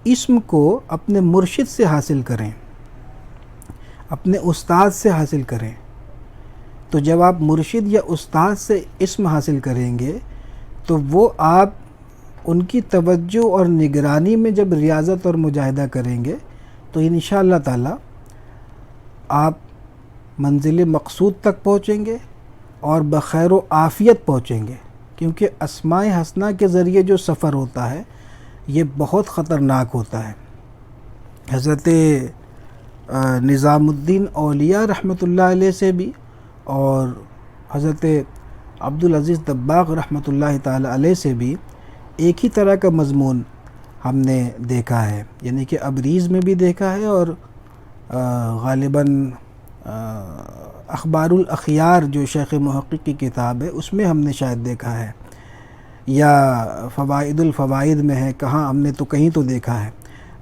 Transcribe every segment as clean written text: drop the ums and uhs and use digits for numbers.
اسم کو اپنے مرشد سے حاصل کریں، اپنے استاد سے حاصل کریں، تو جب آپ مرشد یا استاد سے اسم حاصل کریں گے تو وہ آپ ان کی توجہ اور نگرانی میں جب ریاضت اور مجاہدہ کریں گے تو انشاءاللہ تعالی آپ منزل مقصود تک پہنچیں گے اور بخیر و عافیت پہنچیں گے، کیونکہ اسماء حسنہ کے ذریعے جو سفر ہوتا ہے یہ بہت خطرناک ہوتا ہے۔ حضرت نظام الدین اولیاء رحمۃ اللہ علیہ سے بھی اور حضرت عبدالعزیز دباغ رحمۃ اللہ تعالی علیہ سے بھی ایک ہی طرح کا مضمون ہم نے دیکھا ہے، یعنی کہ ابریز میں بھی دیکھا ہے اور غالباً اخبار الاخیار جو شیخ محقق کی کتاب ہے اس میں ہم نے شاید دیکھا ہے، یا فوائد الفوائد میں ہے، کہاں ہم نے تو کہیں تو دیکھا ہے۔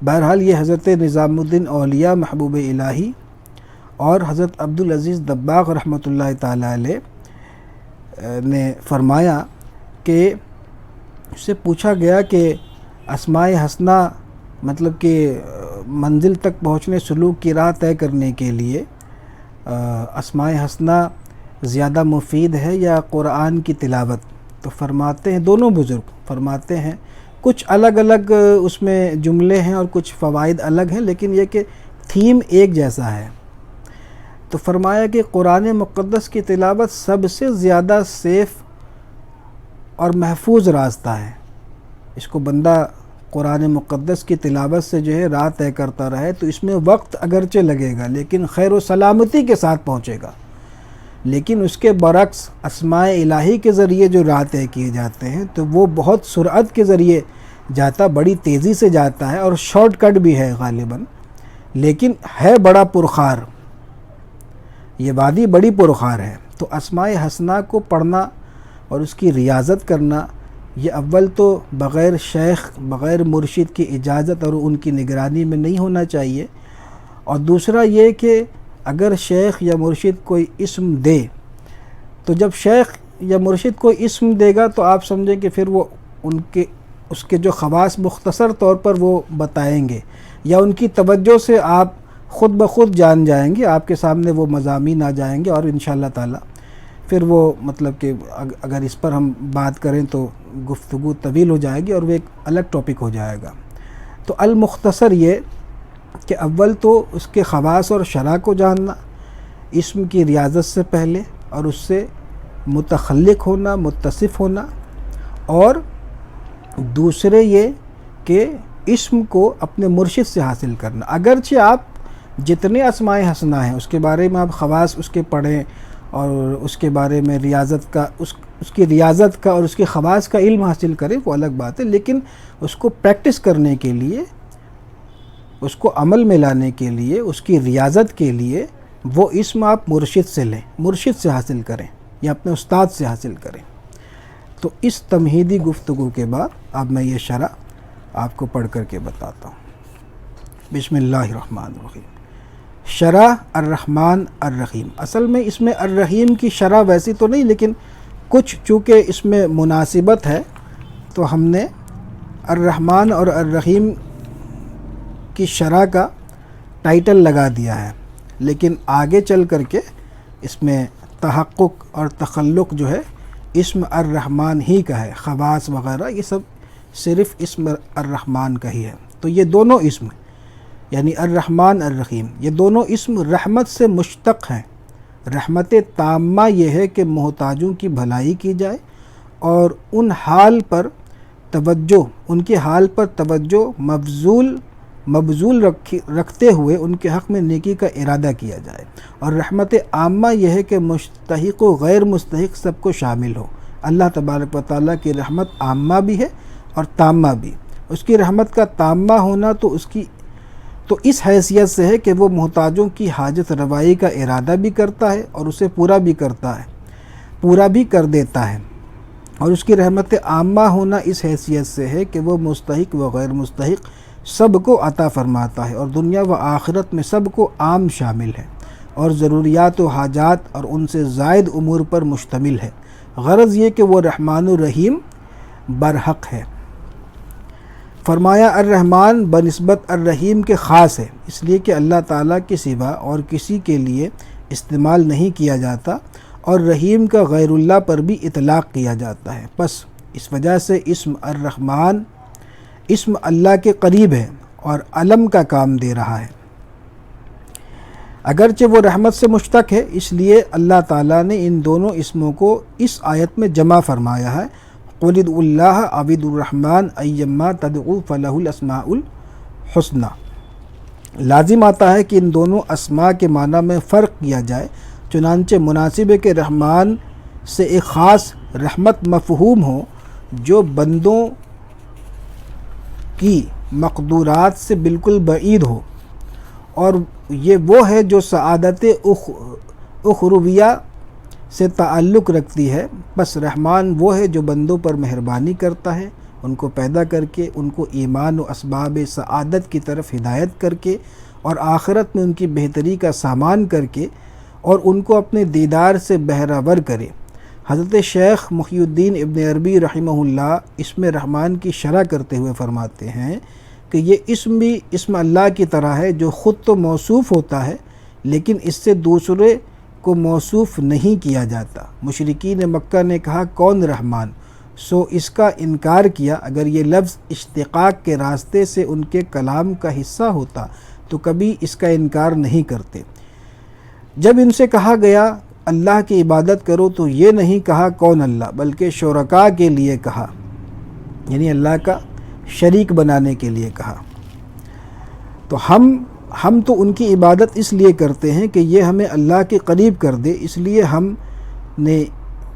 بہرحال یہ حضرت نظام الدین اولیاء محبوب الہی اور حضرت عبدالعزیز دباغ رحمۃ اللہ تعالی علیہ نے فرمایا کہ اس سے پوچھا گیا کہ اسماء حسنہ مطلب کہ منزل تک پہنچنے، سلوک کی راہ طے کرنے کے لیے اسماء حسنہ زیادہ مفید ہے یا قرآن کی تلاوت؟ تو فرماتے ہیں، دونوں بزرگ فرماتے ہیں کچھ الگ الگ اس میں جملے ہیں اور کچھ فوائد الگ ہیں، لیکن یہ کہ تھیم ایک جیسا ہے۔ تو فرمایا کہ قرآن مقدس کی تلاوت سب سے زیادہ سیف اور محفوظ راستہ ہے۔ اس کو بندہ قرآن مقدس کی تلاوت سے جو ہے راہ طے کرتا رہے تو اس میں وقت اگرچہ لگے گا لیکن خیر و سلامتی کے ساتھ پہنچے گا، لیکن اس کے برعکس اسماء الہی کے ذریعے جو راہ طے کیے جاتے ہیں تو وہ بہت سرعت کے ذریعے جاتا، بڑی تیزی سے جاتا ہے اور شارٹ کٹ بھی ہے غالباً، لیکن ہے بڑا پرخار، یہ وادی بڑی پرخار ہے۔ تو اسماء حسنہ کو پڑھنا اور اس کی ریاضت کرنا یہ اول تو بغیر شیخ، بغیر مرشد کی اجازت اور ان کی نگرانی میں نہیں ہونا چاہیے، اور دوسرا یہ کہ اگر شیخ یا مرشد کوئی اسم دے تو جب شیخ یا مرشد کوئی اسم دے گا تو آپ سمجھیں کہ پھر وہ اس کے جو خواص مختصر طور پر وہ بتائیں گے، یا ان کی توجہ سے آپ خود بخود جان جائیں گے، آپ کے سامنے وہ مضامین آ جائیں گے، اور انشاءاللہ تعالی پھر وہ مطلب کہ اگر اس پر ہم بات کریں تو گفتگو طویل ہو جائے گی اور وہ ایک الگ ٹاپک ہو جائے گا۔ تو المختصر یہ کہ اول تو اس کے خواص اور شرح کو جاننا اسم کی ریاضت سے پہلے، اور اس سے متخلق ہونا، متصف ہونا، اور دوسرے یہ کہ اسم کو اپنے مرشد سے حاصل کرنا۔ اگرچہ آپ جتنے اسماء حسنہ ہیں اس کے بارے میں آپ خواص اس کے پڑھیں اور اس کے بارے میں ریاضت کا اس کی ریاضت کا اور اس کے خواص کا علم حاصل کریں، وہ الگ بات ہے، لیکن اس کو پریکٹس کرنے کے لیے، اس کو عمل میں لانے کے لیے، اس کی ریاضت کے لیے وہ اسم آپ مرشد سے لیں، مرشد سے حاصل کریں یا اپنے استاد سے حاصل کریں۔ تو اس تمہیدی گفتگو کے بعد اب میں یہ شرح آپ کو پڑھ کر کے بتاتا ہوں۔ بسم اللہ الرحمن الرحیم۔ شرح الرحمن الرحیم، اصل میں اس میں الرحیم کی شرح ویسی تو نہیں، لیکن کچھ چونکہ اس میں مناسبت ہے تو ہم نے الرحمن اور الرحیم کی شرح کا ٹائٹل لگا دیا ہے، لیکن آگے چل کر کے اس میں تحقق اور تخلق جو ہے اسم الرحمن ہی کا ہے، خواص وغیرہ یہ سب صرف اسم الرحمن کا ہی ہے۔ تو یہ دونوں اسم یعنی الرحمن الرحیم، یہ دونوں اسم رحمت سے مشتق ہیں۔ رحمت تامہ یہ ہے کہ محتاجوں کی بھلائی کی جائے اور ان کے حال پر توجہ مبذول رکھتے ہوئے ان کے حق میں نیکی کا ارادہ کیا جائے، اور رحمت عامہ یہ ہے کہ مستحق و غیر مستحق سب کو شامل ہو۔ اللہ تبارک و تعالیٰ کی رحمت عامہ بھی ہے اور تامہ بھی۔ اس کی رحمت کا تامہ ہونا تو اس حیثیت سے ہے کہ وہ محتاجوں کی حاجت روائی کا ارادہ بھی کرتا ہے اور اسے پورا بھی کر دیتا ہے، اور اس کی رحمت عامہ ہونا اس حیثیت سے ہے کہ وہ مستحق و غیر مستحق سب کو عطا فرماتا ہے اور دنیا و آخرت میں سب کو عام شامل ہے، اور ضروریات و حاجات اور ان سے زائد امور پر مشتمل ہے۔ غرض یہ کہ وہ رحمان الرحیم برحق ہے۔ فرمایا الرحمن بنسبت الرحیم کے خاص ہے، اس لیے کہ اللہ تعالیٰ کے سوا اور کسی کے لیے استعمال نہیں کیا جاتا، اور رحیم کا غیر اللہ پر بھی اطلاق کیا جاتا ہے۔ بس اس وجہ سے اسم الرحمن اسم اللہ کے قریب ہے اور علم کا کام دے رہا ہے، اگرچہ وہ رحمت سے مشتق ہے، اس لیے اللہ تعالیٰ نے ان دونوں اسموں کو اس آیت میں جمع فرمایا ہے۔ قُلِ ادْعُوا اللَّهَ أَوِ ادْعُوا الرَّحْمَنَ أَيَّمَّا تَدْعُوا فَلَهُ الْأَسْمَاءُ الْحُسْنَى۔ لازم آتا ہے کہ ان دونوں اسماء کے معنی میں فرق کیا جائے، چنانچہ مناسب ہے کہ رحمان سے ایک خاص رحمت مفہوم ہو جو بندوں کی مقدورات سے بالکل بعید ہو، اور یہ وہ ہے جو سعادت اخرویہ سے تعلق رکھتی ہے۔ بس رحمان وہ ہے جو بندوں پر مہربانی کرتا ہے، ان کو پیدا کر کے، ان کو ایمان و اسباب سعادت کی طرف ہدایت کر کے، اور آخرت میں ان کی بہتری کا سامان کر کے، اور ان کو اپنے دیدار سے بہرہور کرے۔ حضرت شیخ محی الدین ابن عربی رحمہ اللہ اسم رحمان کی شرح کرتے ہوئے فرماتے ہیں کہ یہ اسم بھی اسم اللہ کی طرح ہے جو خود تو موصوف ہوتا ہے لیکن اس سے دوسرے کو موصوف نہیں کیا جاتا۔ مشرکین مکہ نے کہا کون رحمان، سو اس کا انکار کیا۔ اگر یہ لفظ اشتقاق کے راستے سے ان کے کلام کا حصہ ہوتا تو کبھی اس کا انکار نہیں کرتے۔ جب ان سے کہا گیا اللہ کی عبادت کرو تو یہ نہیں کہا کون اللہ، بلکہ شرکاء کے لیے کہا، یعنی اللہ کا شریک بنانے کے لیے کہا۔ تو ہم تو ان کی عبادت اس لیے کرتے ہیں کہ یہ ہمیں اللہ کے قریب کر دے، اس لیے ہم نے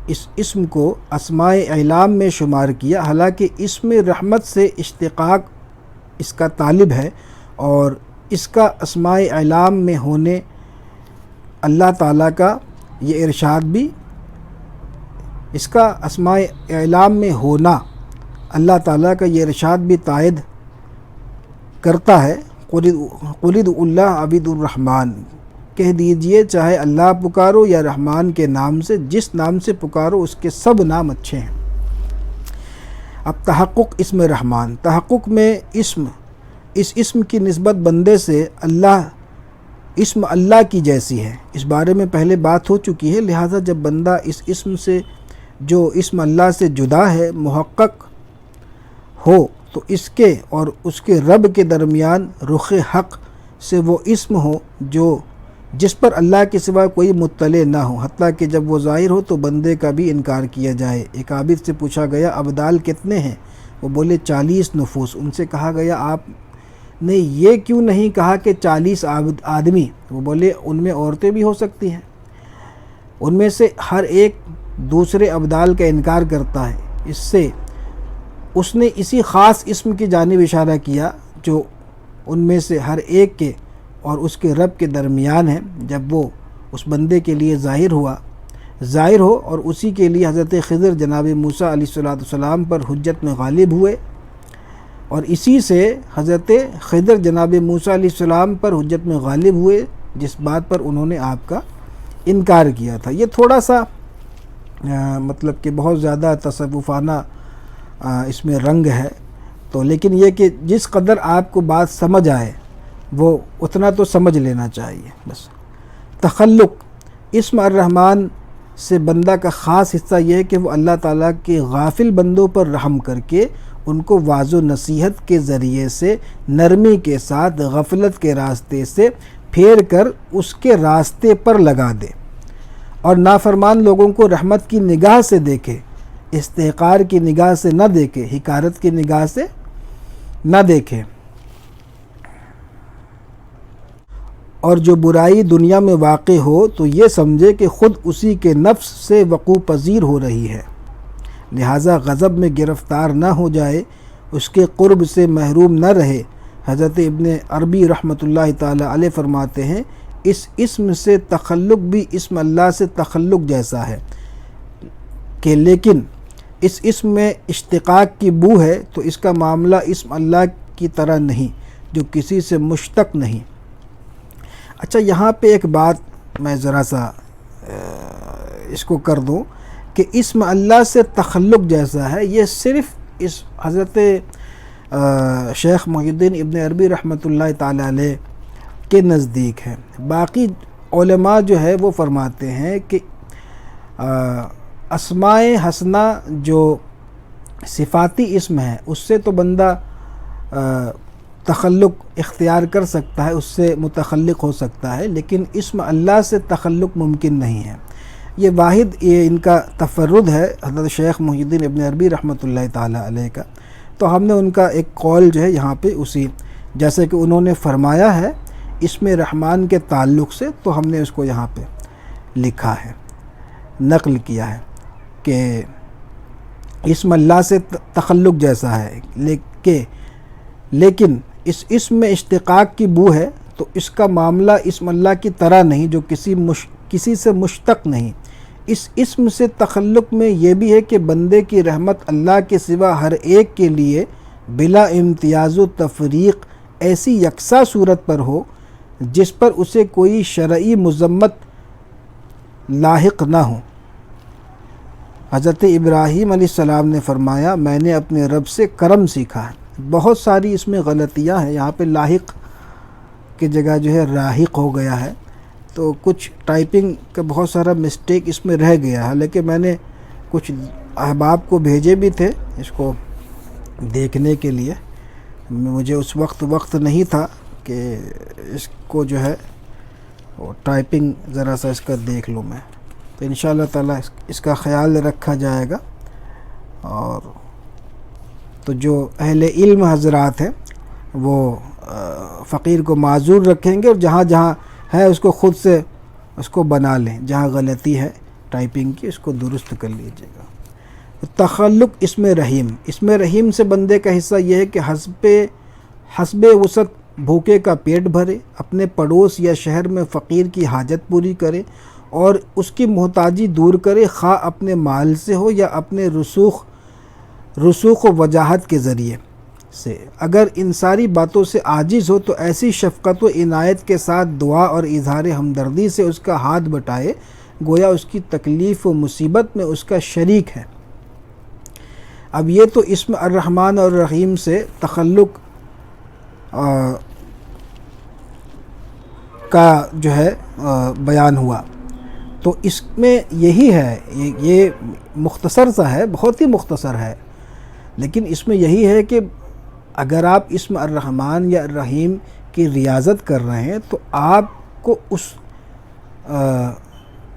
اس اسم کو اسماء اعلام میں شمار کیا، حالانکہ اسم رحمت سے اشتقاق اس کا طالب ہے، اور اس کا اسماء اعلام میں ہونے اللہ تعالیٰ کا یہ ارشاد بھی، اس کا اسماء اعلام میں ہونا اللہ تعالیٰ کا یہ ارشاد بھی تائید کرتا ہے۔ قُلِ ادْعُوا اللَّهَ أَوِ ادْعُوا الرَّحْمَنَ، کہہ دیجئے چاہے اللہ پکارو یا رحمان کے نام سے، جس نام سے پکارو اس کے سب نام اچھے ہیں۔ اب تحقق اسم رحمان، تحقق میں اس اسم کی نسبت بندے سے اللہ اسم اللہ کی جیسی ہے، اس بارے میں پہلے بات ہو چکی ہے، لہٰذا جب بندہ اس اسم سے جو اسم اللہ سے جدا ہے محقق ہو تو اس کے اور اس کے رب کے درمیان رخ حق سے وہ اسم ہو جس پر اللہ کے سوا کوئی مطلع نہ ہو، حتیٰ کہ جب وہ ظاہر ہو تو بندے کا بھی انکار کیا جائے۔ ایک عابد سے پوچھا گیا ابدال کتنے ہیں؟ وہ بولے 40 نفوس۔ ان سے کہا گیا آپ نے یہ کیوں نہیں کہا کہ 40 آدمی؟ وہ بولے ان میں عورتیں بھی ہو سکتی ہیں، ان میں سے ہر ایک دوسرے ابدال کا انکار کرتا ہے۔ اس سے اس نے اسی خاص اسم کی جانب اشارہ کیا جو ان میں سے ہر ایک کے اور اس کے رب کے درمیان ہے، جب وہ اس بندے کے لیے ظاہر ہو، اور اسی کے لیے حضرت خضر جناب موسیٰ علیہ السلام پر حجت میں غالب ہوئے، اور اسی سے حضرت خضر جناب موسیٰ علیہ السلام پر حجت میں غالب ہوئے جس بات پر انہوں نے آپ کا انکار کیا تھا۔ یہ تھوڑا سا مطلب کہ بہت زیادہ تصوفانہ اس میں رنگ ہے، تو لیکن یہ کہ جس قدر آپ کو بات سمجھ آئے وہ اتنا تو سمجھ لینا چاہیے بس۔ تخلق اسم الرحمن سے بندہ کا خاص حصہ یہ ہے کہ وہ اللہ تعالیٰ کے غافل بندوں پر رحم کر کے ان کو واعظ و نصیحت کے ذریعے سے نرمی کے ساتھ غفلت کے راستے سے پھیر کر اس کے راستے پر لگا دے، اور نافرمان لوگوں کو رحمت کی نگاہ سے دیکھے، استحقار کی نگاہ سے نہ دیکھے، حقارت کی نگاہ سے نہ دیکھے، اور جو برائی دنیا میں واقع ہو تو یہ سمجھے کہ خود اسی کے نفس سے وقوع پذیر ہو رہی ہے، لہٰذا غضب میں گرفتار نہ ہو جائے، اس کے قرب سے محروم نہ رہے۔ حضرت ابن عربی رحمۃ اللہ تعالی علیہ فرماتے ہیں اس اسم سے تخلق بھی اسم اللہ سے تخلق جیسا ہے کہ لیکن اس اسم میں اشتقاق کی بو ہے، تو اس کا معاملہ اسم اللہ کی طرح نہیں جو کسی سے مشتق نہیں۔ اچھا، یہاں پہ ایک بات میں ذرا سا اس کو کر دوں کہ اسم اللہ سے تخلق جیسا ہے، یہ صرف اس حضرت شیخ محی الدین ابن عربی رحمۃ اللہ تعالی علیہ کے نزدیک ہے۔ باقی علماء جو ہے وہ فرماتے ہیں کہ اسماء حسنہ جو صفاتی اسم ہے اس سے تو بندہ تخلق اختیار کر سکتا ہے، اس سے متخلق ہو سکتا ہے، لیکن اسم اللہ سے تخلق ممکن نہیں ہے۔ یہ واحد یہ ان کا تفرد ہے حضرت شیخ محی الدین ابن عربی رحمۃ اللہ تعالی علیہ کا۔ تو ہم نے ان کا ایک قول جو ہے یہاں پہ اسی جیسے کہ انہوں نے فرمایا ہے اسم رحمان کے تعلق سے، تو ہم نے اس کو یہاں پہ لکھا ہے، نقل کیا ہے کہ اسم اللہ سے تخلق جیسا ہے، لیکن اس اسم میں اشتقاق کی بو ہے، تو اس کا معاملہ اسم اللہ کی طرح نہیں جو کسی سے مشتق نہیں۔ اس اسم سے تخلق میں یہ بھی ہے کہ بندے کی رحمت اللہ کے سوا ہر ایک کے لیے بلا امتیاز و تفریق ایسی یکساں صورت پر ہو جس پر اسے کوئی شرعی مذمت لاحق نہ ہو۔ حضرت ابراہیم علیہ السلام نے فرمایا میں نے اپنے رب سے کرم سیکھا ہے۔ بہت ساری اس میں غلطیاں ہیں، یہاں پہ لاحق کی جگہ جو ہے راحق ہو گیا ہے، تو کچھ ٹائپنگ کا بہت سارا مسٹیک اس میں رہ گیا ہے، لیکن میں نے کچھ احباب کو بھیجے بھی تھے اس کو دیکھنے کے لیے، مجھے اس وقت نہیں تھا کہ اس کو جو ہے وہ ٹائپنگ ذرا سا اس کا دیکھ لوں میں، تو انشاءاللہ تعالی اس کا خیال رکھا جائے گا۔ اور تو جو اہل علم حضرات ہیں وہ فقیر کو معذور رکھیں گے، اور جہاں جہاں ہے اس کو خود سے اس کو بنا لیں، جہاں غلطی ہے ٹائپنگ کی اس کو درست کر لیجیے گا۔ تخلق اسم رحیم سے بندے کا حصہ یہ ہے کہ حسب وسعت بھوکے کا پیٹ بھرے، اپنے پڑوس یا شہر میں فقیر کی حاجت پوری کرے اور اس کی محتاجی دور کرے، خواہ اپنے مال سے ہو یا اپنے رسوخ و وجاہت کے ذریعے سے۔ اگر ان ساری باتوں سے عاجز ہو تو ایسی شفقت و عنایت کے ساتھ دعا اور اظہار ہمدردی سے اس کا ہاتھ بٹائے، گویا اس کی تکلیف و مصیبت میں اس کا شریک ہے۔ اب یہ تو اسم الرحمن اور الرحیم سے تخلق کا جو ہے بیان ہوا، تو اس میں یہی ہے، یہ مختصر سا ہے، بہت ہی مختصر ہے، لیکن اس میں یہی ہے کہ اگر آپ اسم الرحمن یا الرحیم کی ریاضت کر رہے ہیں تو آپ کو اس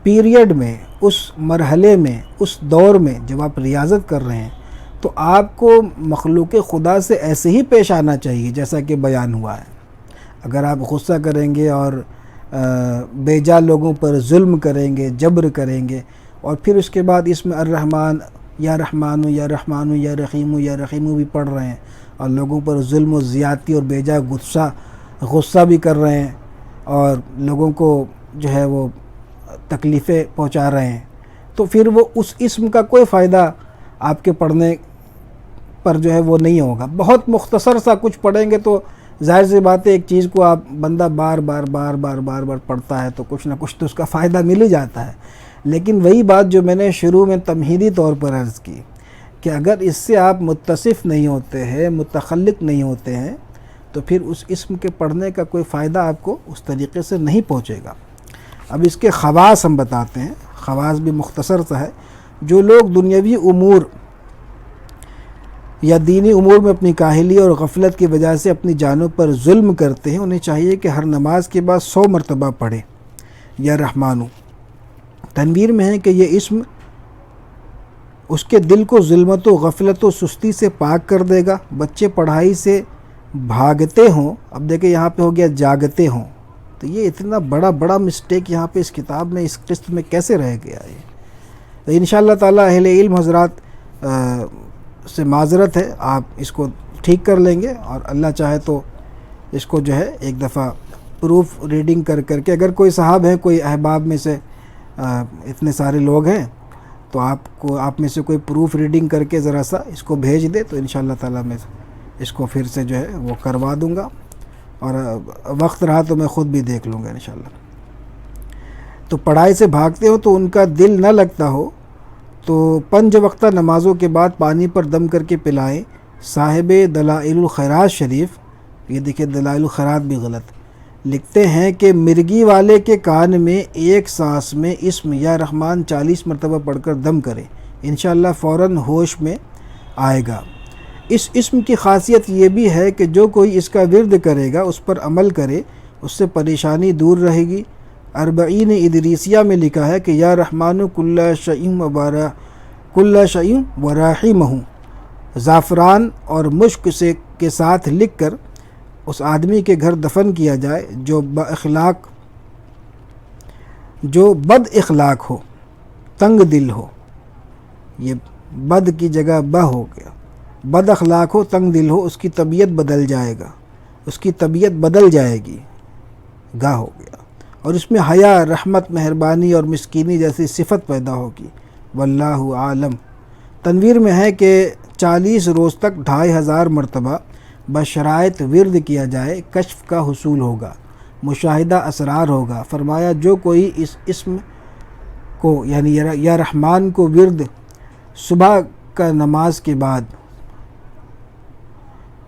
پیریڈ میں، اس مرحلے میں، اس دور میں جب آپ ریاضت کر رہے ہیں تو آپ کو مخلوق خدا سے ایسے ہی پیش آنا چاہیے جیسا کہ بیان ہوا ہے۔ اگر آپ غصہ کریں گے اور بے جا لوگوں پر ظلم کریں گے، جبر کریں گے، اور پھر اس کے بعد اسم الرحمن یا رحمانو یا رحمانو یا رحیمو یا رحیمو بھی پڑھ رہے ہیں اور لوگوں پر ظلم و زیادتی اور بے جا غصہ بھی کر رہے ہیں اور لوگوں کو جو ہے وہ تکلیفیں پہنچا رہے ہیں، تو پھر وہ اس اسم کا کوئی فائدہ آپ کے پڑھنے پر جو ہے وہ نہیں ہوگا۔ بہت مختصر سا کچھ پڑھیں گے تو ظاہر سی بات ہے ایک چیز کو آپ بندہ بار بار پڑھتا ہے تو کچھ نہ کچھ تو اس کا فائدہ مل ہی جاتا ہے، لیکن وہی بات جو میں نے شروع میں تمہیدی طور پر عرض کی کہ اگر اس سے آپ متصف نہیں ہوتے ہیں، متخلق نہیں ہوتے ہیں، تو پھر اس اسم کے پڑھنے کا کوئی فائدہ آپ کو اس طریقے سے نہیں پہنچے گا۔ اب اس کے خواص ہم بتاتے ہیں، خواص بھی مختصر سا ہے۔ جو لوگ دنیاوی امور یا دینی امور میں اپنی کاہلی اور غفلت کی وجہ سے اپنی جانوں پر ظلم کرتے ہیں، انہیں چاہیے کہ ہر نماز کے بعد 100 مرتبہ پڑھیں یا رحمانو۔ تنویر میں ہے کہ یہ اسم اس کے دل کو ظلمت و غفلت و سستی سے پاک کر دے گا۔ بچے پڑھائی سے بھاگتے ہوں، اب دیکھیں یہاں پہ ہو گیا جاگتے ہوں، تو یہ اتنا بڑا مسٹیک یہاں پہ اس کتاب میں، اس قسط میں کیسے رہ گیا ہے؟ تو انشاءاللہ تعالی اہل علم حضرات سے معذرت ہے، آپ اس کو ٹھیک کر لیں گے، اور اللہ چاہے تو اس کو جو ہے ایک دفعہ پروف ریڈنگ کر کے، اگر کوئی صاحب ہیں، کوئی احباب میں سے اتنے سارے لوگ ہیں، تو آپ میں سے کوئی پروف ریڈنگ کر کے ذرا سا اس کو بھیج دے تو انشاءاللہ تعالی میں اس کو پھر سے جو ہے وہ کروا دوں گا، اور وقت رہا تو میں خود بھی دیکھ لوں گا انشاءاللہ۔ تو پڑھائی سے بھاگتے ہو تو ان کا دل نہ لگتا ہو تو 5 وقتہ نمازوں کے بعد پانی پر دم کر کے پلائیں، صاحب دلائل الخیرات شریف، یہ دیکھیں دلائل الخیرات بھی غلط، لکھتے ہیں کہ مرگی والے کے کان میں ایک سانس میں اسم یا رحمان 40 مرتبہ پڑھ کر دم کرے، انشاءاللہ فوراً ہوش میں آئے گا۔ اس اسم کی خاصیت یہ بھی ہے کہ جو کوئی اس کا ورد کرے گا، اس پر عمل کرے، اس سے پریشانی دور رہے گی۔ اربعین ادریسیہ میں لکھا ہے کہ یا رحمن کل شیء وراحمہ، زعفران اور مشک کے ساتھ لکھ کر اس آدمی کے گھر دفن کیا جائے جو بد اخلاق ہو، تنگ دل ہو، یہ بد کی جگہ بہ ہو گیا، بد اخلاق ہو، تنگ دل ہو، اس کی طبیعت بدل جائے گا، اس کی طبیعت بدل جائے گی، گاہ ہو گیا، اور اس میں حیا، رحمت، مہربانی اور مسکینی جیسی صفت پیدا ہوگی۔ واللہ عالم۔ تنویر میں ہے کہ 40 روز تک 2500 مرتبہ بشرائط ورد کیا جائے، کشف کا حصول ہوگا، مشاہدہ اسرار ہوگا۔ فرمایا جو کوئی اس اسم کو یعنی یا رحمان کو ورد صبح کا نماز کے بعد،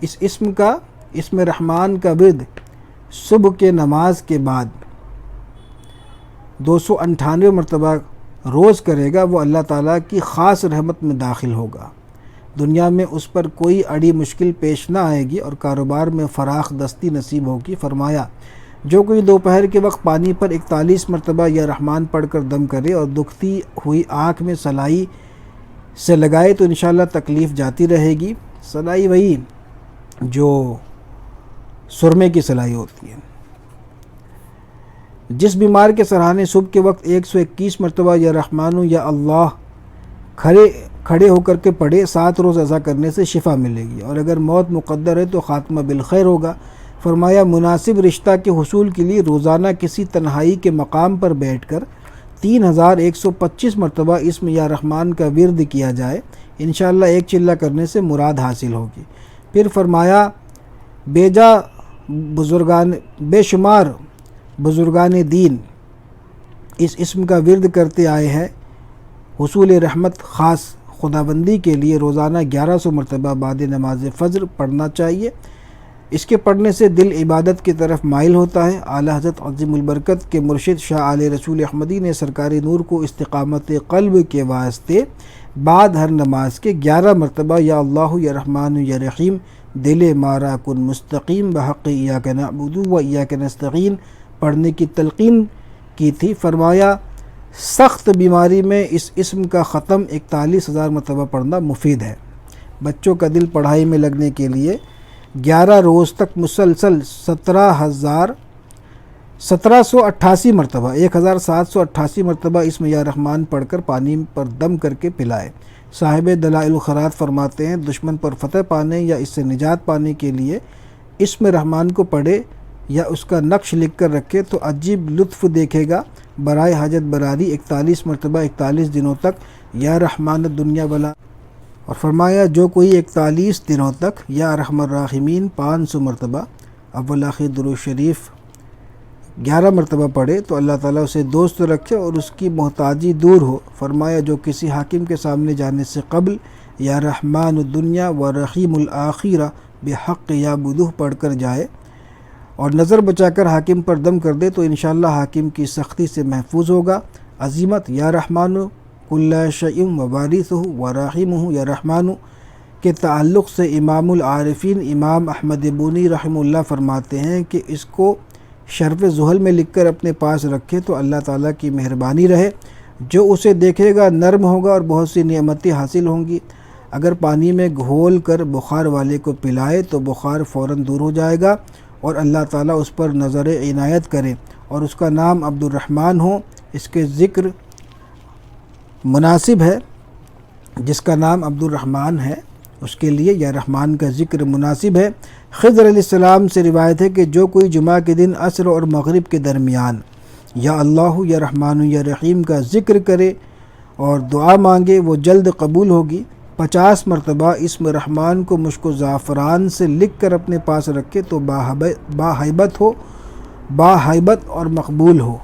اس اسم رحمان کا ورد صبح کے نماز کے بعد 298 مرتبہ روز کرے گا، وہ اللہ تعالیٰ کی خاص رحمت میں داخل ہوگا۔ دنیا میں اس پر کوئی اڑی مشکل پیش نہ آئے گی اور کاروبار میں فراخ دستی نصیب ہوگی۔ فرمایا جو کوئی دوپہر کے وقت پانی پر 41 مرتبہ یا رحمان پڑھ کر دم کرے اور دکھتی ہوئی آنکھ میں سلائی سے لگائے تو انشاءاللہ تکلیف جاتی رہے گی۔ سلائی وہی جو سرمے کی سلائی ہوتی ہے۔ جس بیمار کے سرہانے صبح کے وقت 121 مرتبہ یا رحمانو یا اللہ کھڑے ہو کر کے پڑھے، 7 روز ایسا کرنے سے شفا ملے گی، اور اگر موت مقدر ہے تو خاتمہ بالخیر ہوگا۔ فرمایا مناسب رشتہ کے حصول کے لیے روزانہ کسی تنہائی کے مقام پر بیٹھ کر 3125 مرتبہ اسم یا رحمان کا ورد کیا جائے، انشاءاللہ ایک چلہ کرنے سے مراد حاصل ہوگی۔ پھر فرمایا بے شمار بزرگان دین اس اسم کا ورد کرتے آئے ہیں۔ حصول رحمت خاص خداوندی کے لیے روزانہ 1100 مرتبہ بعد نماز فجر پڑھنا چاہیے، اس کے پڑھنے سے دل عبادت کی طرف مائل ہوتا ہے۔ اعلیٰ حضرت عظیم البرکت کے مرشد شاہ آل رسول احمدی نے سرکاری نور کو استقامت قلب کے واسطے بعد ہر نماز کے 11 مرتبہ یا اللہ یا رحمان یا رحیم دل مارا کن مستقیم بحق ایاک نعبد و ایاک نستعین پڑھنے کی تلقین کی تھی۔ فرمایا سخت بیماری میں اس اسم کا ختم 41,000 مرتبہ پڑھنا مفید ہے۔ بچوں کا دل پڑھائی میں لگنے کے لیے 11 روز تک مسلسل 1788 مرتبہ 1788 مرتبہ اسم یا رحمان پڑھ کر پانی پر دم کر کے پلائے۔ صاحب دلائل الخیرات فرماتے ہیں دشمن پر فتح پانے یا اس سے نجات پانے کے لیے اسم رحمان کو پڑھے یا اس کا نقش لکھ کر رکھے تو عجیب لطف دیکھے گا۔ برائے حاجت براری 41 مرتبہ 41 دنوں تک یا رحمان الدنیا بلا، اور فرمایا جو کوئی 41 دنوں تک یا ارحم الراحمین 500 مرتبہ اول آخر درود شریف 11 مرتبہ پڑھے تو اللہ تعالیٰ اسے دوست رکھے اور اس کی محتاجی دور ہو۔ فرمایا جو کسی حاکم کے سامنے جانے سے قبل یا رحمان الدنیا و رحیم الآخرہ بحق یعبدہ پڑھ کر جائے اور نظر بچا کر حاکم پر دم کر دے تو انشاءاللہ حاکم کی سختی سے محفوظ ہوگا۔ عظیمت یا رحمن کل شیء و وارثہ و رحیمہ یا رحمن کے تعلق سے امام العارفین امام احمد بونی رحمہ اللہ فرماتے ہیں کہ اس کو شرف زحل میں لکھ کر اپنے پاس رکھے تو اللہ تعالیٰ کی مہربانی رہے، جو اسے دیکھے گا نرم ہوگا اور بہت سی نعمتیں حاصل ہوں گی۔ اگر پانی میں گھول کر بخار والے کو پلائے تو بخار فوراً دور ہو جائے گا اور اللہ تعالیٰ اس پر نظر عنایت کرے، اور اس کا نام عبد الرحمن ہو، اس کے ذکر مناسب ہے، جس کا نام عبد الرحمن ہے اس کے لیے یا رحمان کا ذکر مناسب ہے۔ خضر علیہ السلام سے روایت ہے کہ جو کوئی جمعہ کے دن عصر اور مغرب کے درمیان یا اللہ یا رحمان یا رحیم کا ذکر کرے اور دعا مانگے وہ جلد قبول ہوگی۔ 50 مرتبہ اسم رحمان کو مشک و زعفران سے لکھ کر اپنے پاس رکھے تو باہیبت اور مقبول ہو۔